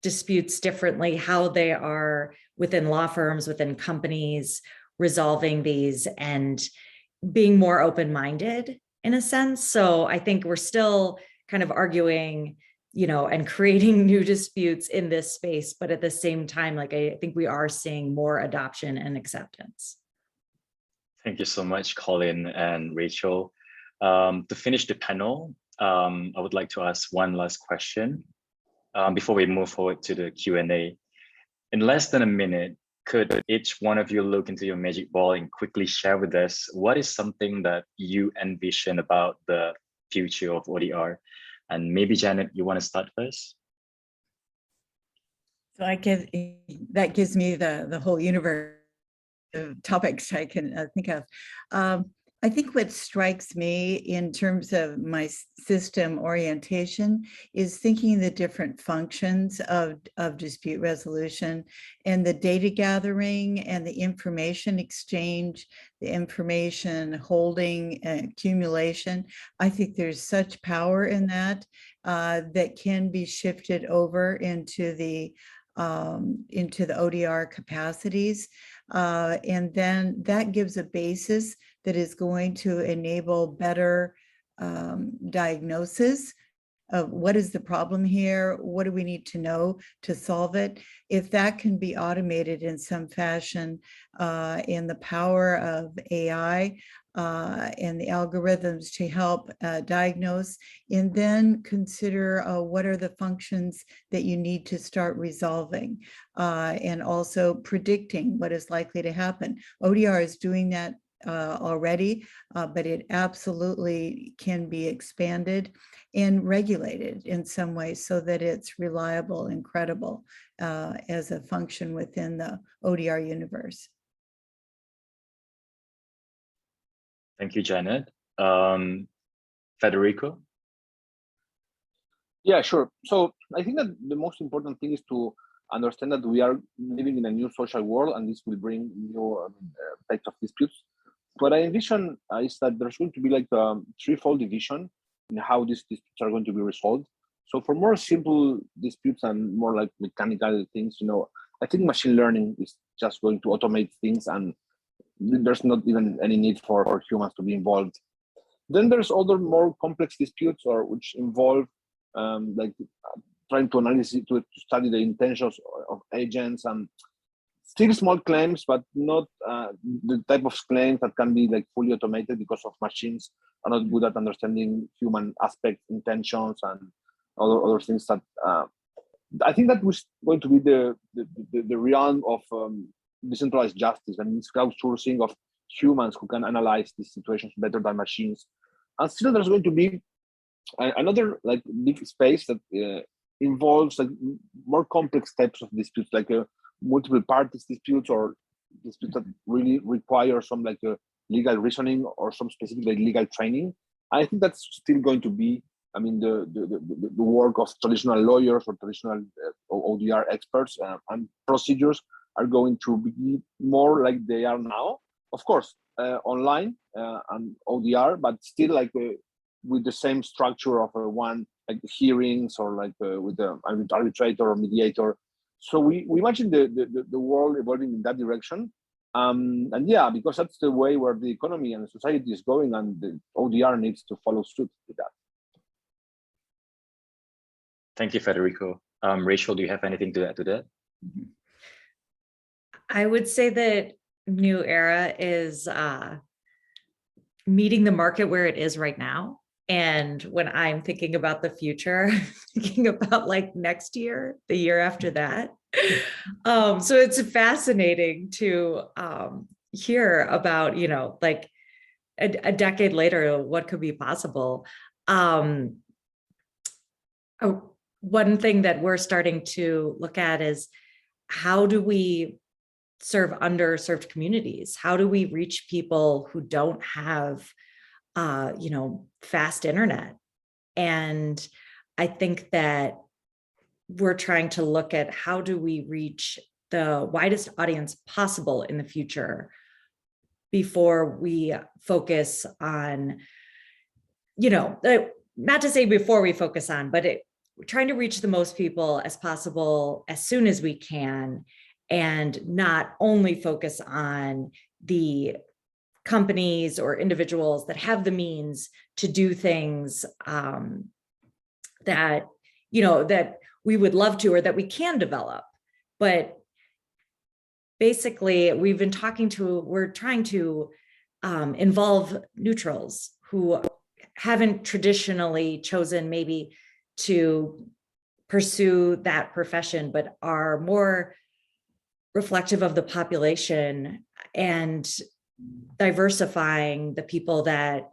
disputes differently, how they are within law firms, within companies, resolving these and being more open-minded in a sense. So I think we're still kind of arguing, and creating new disputes in this space, but at the same time, I think we are seeing more adoption and acceptance. Thank you so much, Colin and Rachel. To finish the panel, I would like to ask one last question before we move forward to the Q&A. In less than a minute, could each one of you look into your magic ball and quickly share with us what is something that you envision about the future of ODR? And maybe, Janet, you want to start first? So that gives me the whole universe of topics I can think of. I think what strikes me in terms of my system orientation is thinking the different functions of dispute resolution and the data gathering and the information exchange, the information holding and accumulation. I think there's such power in that that can be shifted over into the ODR capacities. And then that gives a basis that is going to enable better diagnosis what is the problem here? What do we need to know to solve it? If that can be automated in some fashion, in the power of AI and the algorithms to help diagnose, and then consider what are the functions that you need to start resolving, and also predicting what is likely to happen. ODR is doing that already, but it absolutely can be expanded and regulated in some way so that it's reliable and credible as a function within the ODR universe. Thank you, Janet. Federico? Yeah, sure. So I think that the most important thing is to understand that we are living in a new social world, and this will bring new types of disputes. What I envision is that there's going to be like a threefold division in how these disputes are going to be resolved. So for more simple disputes and more like mechanical things, I think machine learning is just going to automate things, and there's not even any need for humans to be involved. Then there's other more complex disputes, or which involve trying to study the intentions of agents, and still small claims, but not the type of claims that can be like fully automated, because of machines are not good at understanding human aspects, intentions, and other things that I think that was going to be the realm of decentralized justice, and it's crowdsourcing of humans who can analyze these situations better than machines. And still there's going to be another like big space that involves like more complex types of disputes, like multiple parties disputes, or disputes that really require some like legal reasoning or some specific like legal training. I think that's still going to be, the work of traditional lawyers or traditional ODR experts, and procedures are going to be more like they are now. Of course, online and ODR, but still like with the same structure of one like hearings, or like with the arbitrator or mediator. So we imagine the world evolving in that direction. And yeah, because that's the way where the economy and the society is going, and the ODR needs to follow suit with that. Thank you, Federico. Rachel, do you have anything to add to that? I would say that New Era is meeting the market where it is right now. And when I'm thinking about the future, I'm thinking about like next year, the year after that. So it's fascinating to hear about, like a decade later, what could be possible. One thing that we're starting to look at is, how do we serve underserved communities? How do we reach people who don't have fast internet? And I think that we're trying to look at, how do we reach the widest audience possible in the future before we focus on, not to say before we focus on, but we're trying to reach the most people as possible as soon as we can, and not only focus on the companies or individuals that have the means to do things that we would love to, or that we can develop. But basically, we're trying to involve neutrals who haven't traditionally chosen maybe to pursue that profession, but are more reflective of the population, and diversifying the people that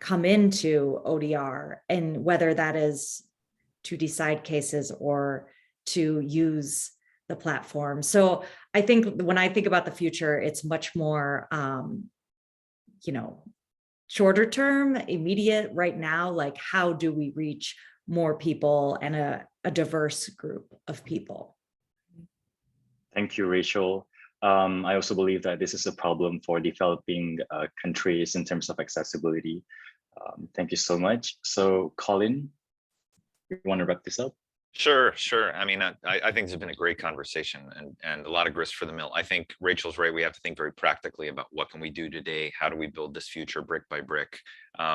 come into ODR, and whether that is to decide cases or to use the platform. So I think when I think about the future, it's much more, shorter term, immediate right now, like how do we reach more people and a diverse group of people? Thank you, Rachel. I also believe that this is a problem for developing countries in terms of accessibility. Thank you so much. So Colleen, you want to wrap this up? Sure. I mean, I think this has been a great conversation, and a lot of grist for the mill. I think Rachel's right. We have to think very practically about what can we do today? How do we build this future brick by brick?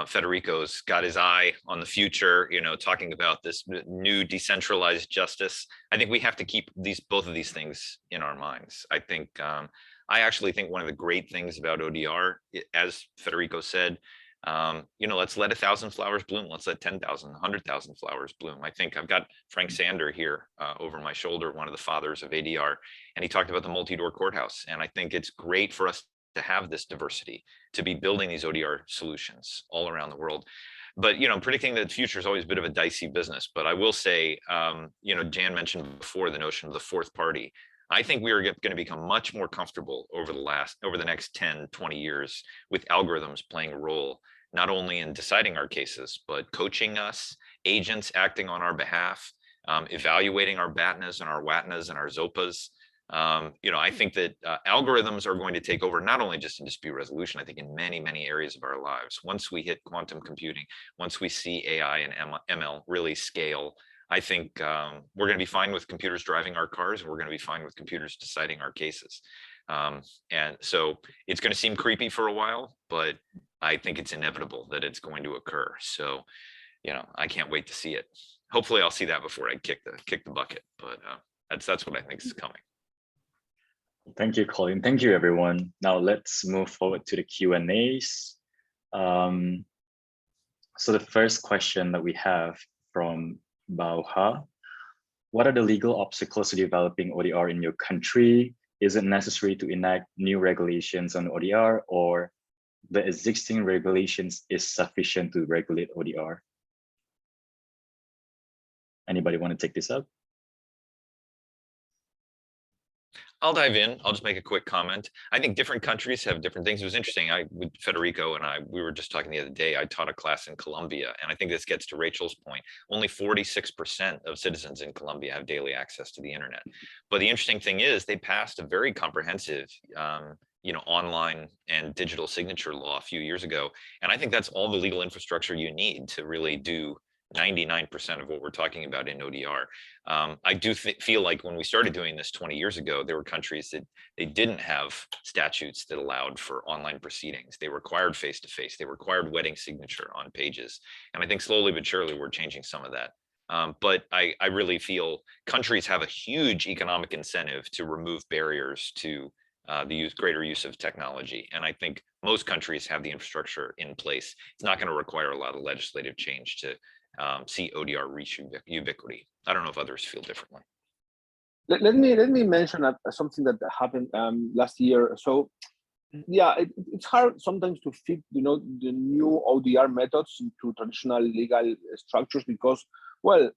Federico's got his eye on the future, talking about this new decentralized justice. I think we have to keep both of these things in our minds. I actually think one of the great things about ODR, as Federico said, let's let 1,000 flowers bloom. Let's let 10,000, 100,000 flowers bloom. I think I've got Frank Sander here over my shoulder, one of the fathers of ADR, and he talked about the multi-door courthouse. And I think it's great for us to have this diversity, to be building these ODR solutions all around the world. But, predicting the future is always a bit of a dicey business. But I will say, Jan mentioned before the notion of the fourth party. I think we are going to become much more comfortable over the next 10, 20 years with algorithms playing a role, not only in deciding our cases, but coaching us, agents acting on our behalf, evaluating our BATNAs and our WATNAs and our ZOPAs. I think that algorithms are going to take over not only just in dispute resolution, I think in many, many areas of our lives. Once we hit quantum computing, once we see AI and ML really scale, I think we're going to be fine with computers driving our cars, and we're going to be fine with computers deciding our cases. And so it's going to seem creepy for a while, but I think it's inevitable that it's going to occur. So, I can't wait to see it. Hopefully I'll see that before I kick the bucket, but that's what I think is coming. Thank you, Colleen. Thank you, everyone. Now let's move forward to the Q&As. So the first question that we have from Bauha: what are the legal obstacles to developing ODR in your country? Is it necessary to enact new regulations on ODR, or the existing regulations is sufficient to regulate ODR? Anybody want to take this up? I'll dive in. I'll just make a quick comment. I think different countries have different things. It was interesting. With Federico and we were just talking the other day. I taught a class in Colombia, and I think this gets to Rachel's point. Only 46% of citizens in Colombia have daily access to the internet. But the interesting thing is they passed a very comprehensive, online and digital signature law a few years ago. And I think that's all the legal infrastructure you need to really do 99% of what we're talking about in ODR. I do feel like when we started doing this 20 years ago, there were countries that they didn't have statutes that allowed for online proceedings. They required face-to-face. They required wedding signature on pages. And I think slowly but surely we're changing some of that. But I really feel countries have a huge economic incentive to remove barriers to the greater use of technology. And I think most countries have the infrastructure in place. It's not going to require a lot of legislative change to see ODR reach ubiquity. I don't know if others feel differently. Let me mention something that happened last year. So yeah, it's hard sometimes to fit the new ODR methods into traditional legal structures because, well,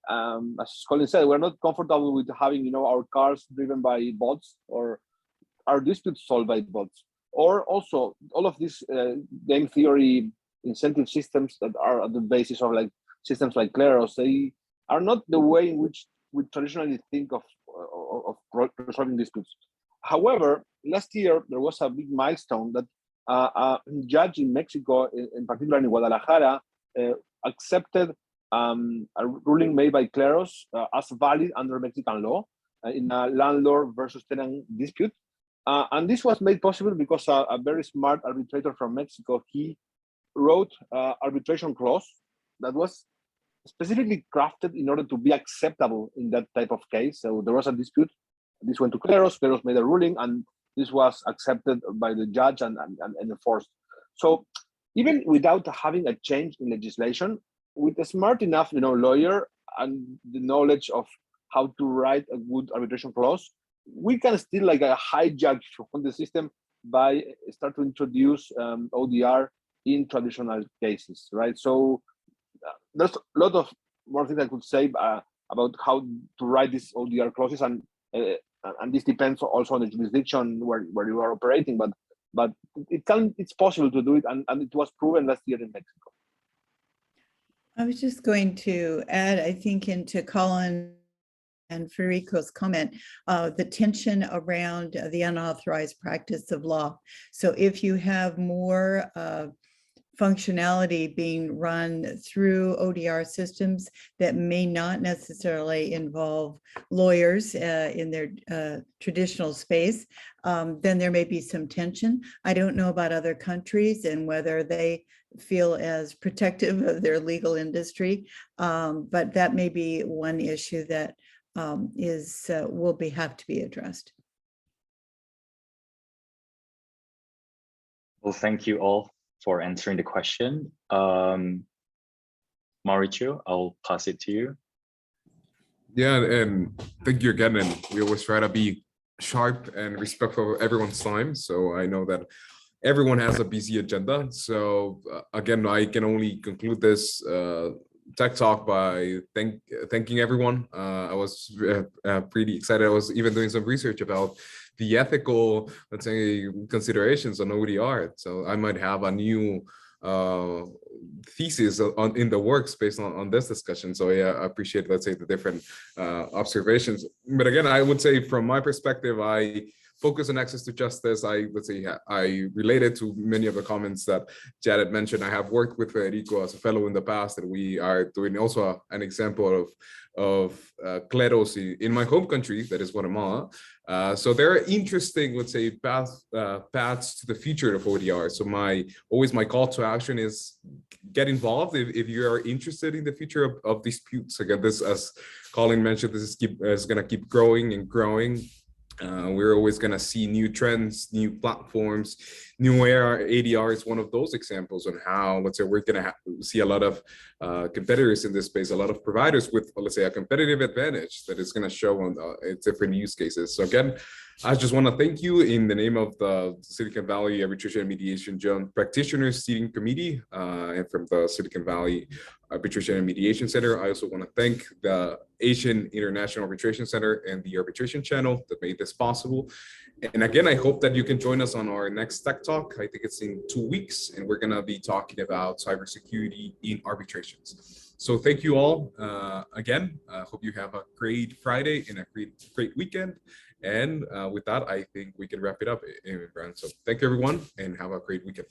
as Colin said, we're not comfortable with having our cars driven by bots or our disputes solved by bots, or also all of these game theory incentive systems that are at the basis of systems like Kleros. They are not the way in which we traditionally think of resolving disputes. However, last year there was a big milestone that a judge in Mexico, in particular in Guadalajara, accepted a ruling made by Kleros as valid under Mexican law in a landlord versus tenant dispute. And this was made possible because a very smart arbitrator from Mexico, he wrote arbitration clause that was specifically crafted in order to be acceptable in that type of case. So there was a dispute. This went to Kleros. Kleros made a ruling, and this was accepted by the judge and enforced. So even without having a change in legislation, with a smart enough lawyer and the knowledge of how to write a good arbitration clause, we can still hijack the system by start to introduce ODR in traditional cases, right? So there's a lot of more things I could say about how to write these ODR clauses, and this depends also on the jurisdiction where you are operating, but it's possible to do it, and it was proven last year in Mexico. I was just going to add, I think, into Colin and Federico's comment, the tension around the unauthorized practice of law. So if you have more functionality being run through ODR systems that may not necessarily involve lawyers in their traditional space, then there may be some tension. I don't know about other countries and whether they feel as protective of their legal industry. But that may be one issue that will have to be addressed. Well, thank you all for answering the question. Mauricio, I'll pass it to you. Yeah, and thank you again. And we always try to be sharp and respectful of everyone's time. So I know that everyone has a busy agenda. So again, I can only conclude this tech talk by thanking everyone. I was pretty excited. I was even doing some research about the ethical, let's say, considerations on ODR. So I might have a new thesis in the works based on this discussion. So yeah, I appreciate, let's say, the different observations. But again, I would say from my perspective, I focus on access to justice. I related to many of the comments that Janet mentioned. I have worked with Federico as a fellow in the past, and we are doing also an example of cleros in my home country, that is Guatemala. So there are interesting, let's say, paths to the future of ODR. So my call to action is get involved if you are interested in the future of disputes. Again, this, as Colleen mentioned, this is going to keep growing and growing. We're always going to see new trends, new platforms, new era. ADR is one of those examples on how, let's say, we're going to see a lot of competitors in this space, a lot of providers with, let's say, a competitive advantage that is going to show on different use cases. So again, I just want to thank you in the name of the Silicon Valley Arbitration and Mediation Joint Practitioners Steering Committee and from the Silicon Valley Arbitration and Mediation Center. I also want to thank the Asian International Arbitration Center and the Arbitration Channel that made this possible. And again, I hope that you can join us on our next Tech Talk. I think it's in 2 weeks, and we're going to be talking about cybersecurity in arbitrations. So thank you all again. I hope you have a great Friday and a great weekend. And with that, I think we can wrap it up, Brand. So thank you, everyone, and have a great weekend.